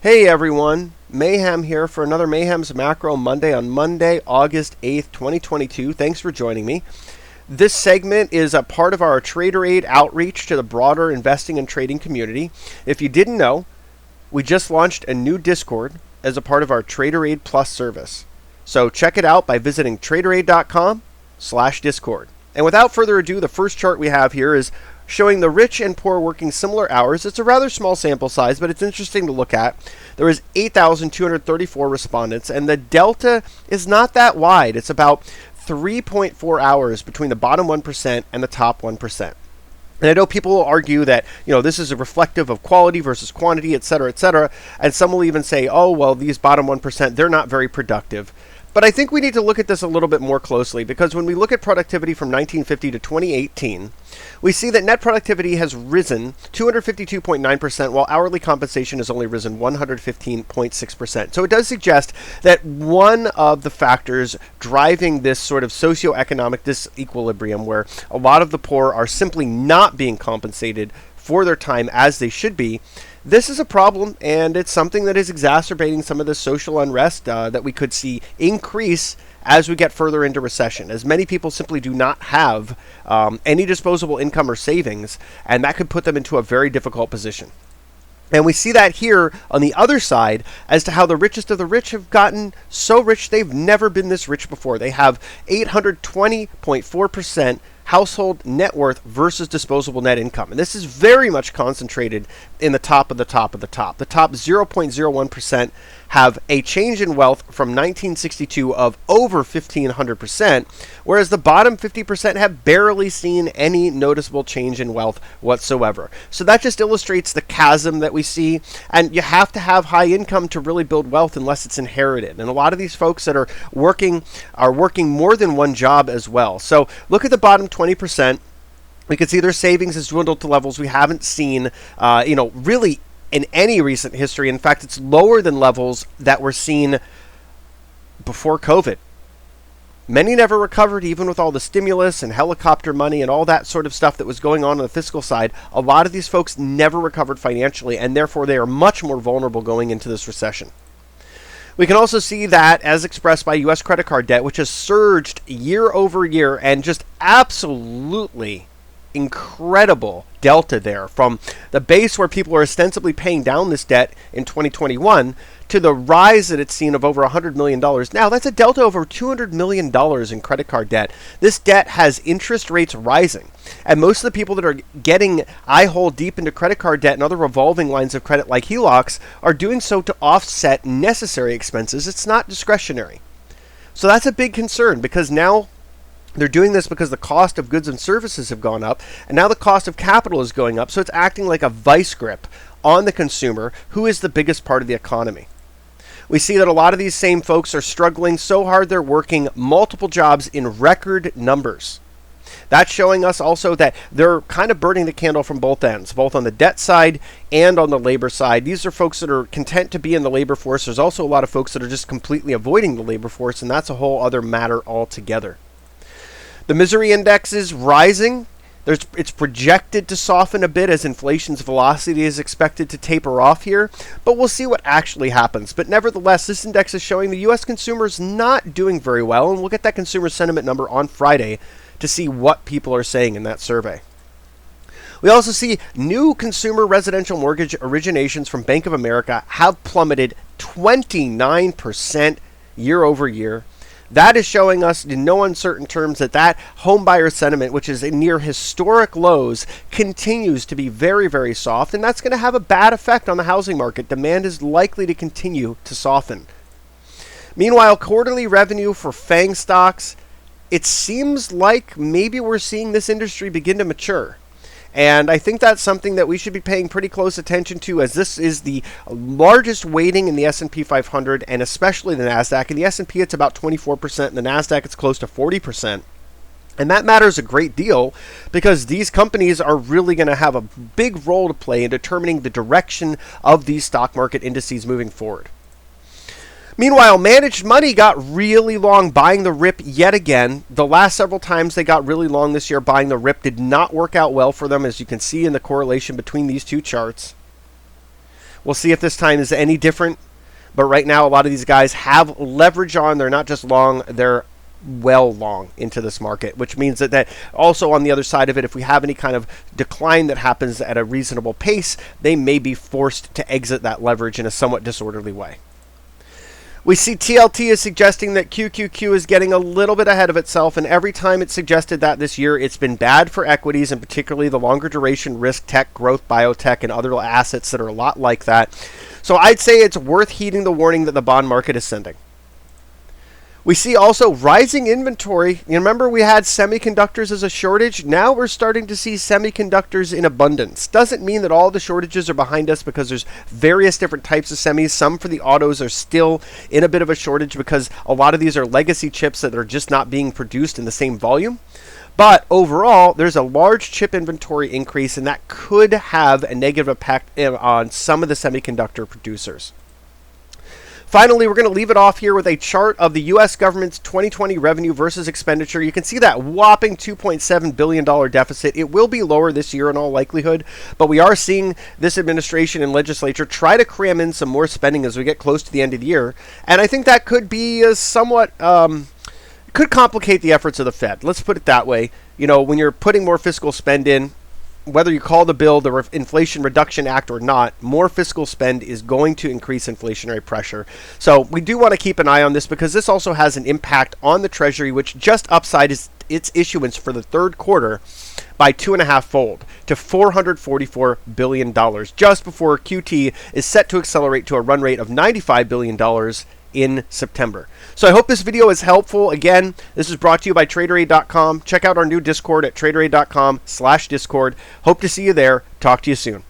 Hey everyone, Mayhem here for another Mayhem's Macro Monday on Monday, August 8th, 2022. Thanks for joining me. This segment is a part of our Trader Aid outreach to the broader investing and trading community. If you didn't know, we just launched a new Discord as a part of our Trader Aid Plus service. So check it out by visiting traderaid.com/discord. And without further ado, the first chart we have here is showing the rich and poor working similar hours. It's a rather small sample size, but it's interesting to look at. There was 8,234 respondents, and the delta is not that wide. It's about 3.4 hours between the bottom 1% and the top 1%. And I know people will argue that, this is a reflective of quality versus quantity, et cetera, and some will even say, oh, well, these bottom 1%, they're not very productive. But I think we need to look at this a little bit more closely, because when we look at productivity from 1950 to 2018, we see that net productivity has risen 252.9%, while hourly compensation has only risen 115.6%. So it does suggest that one of the factors driving this sort of socioeconomic disequilibrium, where a lot of the poor are simply not being compensated for their time as they should be, this is a problem, and it's something that is exacerbating some of the social unrest that we could see increase as we get further into recession, as many people simply do not have any disposable income or savings, and that could put them into a very difficult position. And we see that here on the other side as to how the richest of the rich have gotten so rich they've never been this rich before. They have 820.4% household net worth versus disposable net income. And this is very much concentrated in the top of the top of the top. The top 0.01% have a change in wealth from 1962 of over 1,500%, whereas the bottom 50% have barely seen any noticeable change in wealth whatsoever. So that just illustrates the chasm that we see, and you have to have high income to really build wealth unless it's inherited. And a lot of these folks that are working more than one job as well. So look at the bottom 20%. We can see their savings has dwindled to levels we haven't seen, really in any recent history. In fact, it's lower than levels that were seen before COVID. Many never recovered, even with all the stimulus and helicopter money and all that sort of stuff that was going on the fiscal side. A lot of these folks never recovered financially, and therefore they are much more vulnerable going into this recession. We can also see that as expressed by U.S. credit card debt, which has surged year over year, and just absolutely incredible delta there from the base where people are ostensibly paying down this debt in 2021 to the rise that it's seen of over $100 million. Now, that's a delta over $200 million in credit card debt. This debt has interest rates rising. And most of the people that are getting eye-hole deep into credit card debt and other revolving lines of credit like HELOCs are doing so to offset necessary expenses. It's not discretionary. So that's a big concern, because now they're doing this because the cost of goods and services have gone up, and now the cost of capital is going up, so it's acting like a vice grip on the consumer, who is the biggest part of the economy. We see that a lot of these same folks are struggling so hard they're working multiple jobs in record numbers. That's showing us also that they're kind of burning the candle from both ends, both on the debt side and on the labor side. These are folks that are content to be in the labor force. There's also a lot of folks that are just completely avoiding the labor force, and that's a whole other matter altogether. The misery index is rising. It's projected to soften a bit as inflation's velocity is expected to taper off here, but we'll see what actually happens. But nevertheless, this index is showing the U.S. consumer is not doing very well, and we'll get that consumer sentiment number on Friday to see what people are saying in that survey. We also see new consumer residential mortgage originations from Bank of America have plummeted 29% year over year. That is showing us in no uncertain terms that home buyer sentiment, which is near historic lows, continues to be very, very soft, and that's going to have a bad effect on the housing market. Demand is likely to continue to soften. Meanwhile, quarterly revenue for FAANG stocks, it seems like maybe we're seeing this industry begin to mature. And I think that's something that we should be paying pretty close attention to, as this is the largest weighting in the S&P 500 and especially the NASDAQ. In the S&P, it's about 24%. In the NASDAQ, it's close to 40%. And that matters a great deal because these companies are really going to have a big role to play in determining the direction of these stock market indices moving forward. Meanwhile, managed money got really long buying the RIP yet again. The last several times they got really long this year buying the RIP did not work out well for them, as you can see in the correlation between these two charts. We'll see if this time is any different. But right now, a lot of these guys have leverage on. They're not just long, they're well long into this market, which means that also on the other side of it, if we have any kind of decline that happens at a reasonable pace, they may be forced to exit that leverage in a somewhat disorderly way. We see TLT is suggesting that QQQ is getting a little bit ahead of itself, and every time it suggested that this year, it's been bad for equities, and particularly the longer duration risk tech, growth, biotech, and other assets that are a lot like that. So I'd say it's worth heeding the warning that the bond market is sending. We see also rising inventory. You remember we had semiconductors as a shortage? Now we're starting to see semiconductors in abundance. Doesn't mean that all the shortages are behind us, because there's various different types of semis. Some for the autos are still in a bit of a shortage because a lot of these are legacy chips that are just not being produced in the same volume. But overall, there's a large chip inventory increase, and that could have a negative impact on some of the semiconductor producers. Finally, we're going to leave it off here with a chart of the U.S. government's 2020 revenue versus expenditure. You can see that whopping $2.7 billion deficit. It will be lower this year in all likelihood, but we are seeing this administration and legislature try to cram in some more spending as we get close to the end of the year. And I think that could be a somewhat, could complicate the efforts of the Fed. Let's put it that way. You know, when you're putting more fiscal spend in, whether you call the bill the Inflation Reduction Act or not, more fiscal spend is going to increase inflationary pressure. So we do want to keep an eye on this, because this also has an impact on the Treasury, which just upsided its issuance for the third quarter by 2.5-fold to $444 billion, just before QT is set to accelerate to a run rate of $95 billion in September. So I hope this video is helpful. Again, this is brought to you by TraderAid.com. Check out our new Discord at TraderAid.com/Discord. Hope to see you there. Talk to you soon.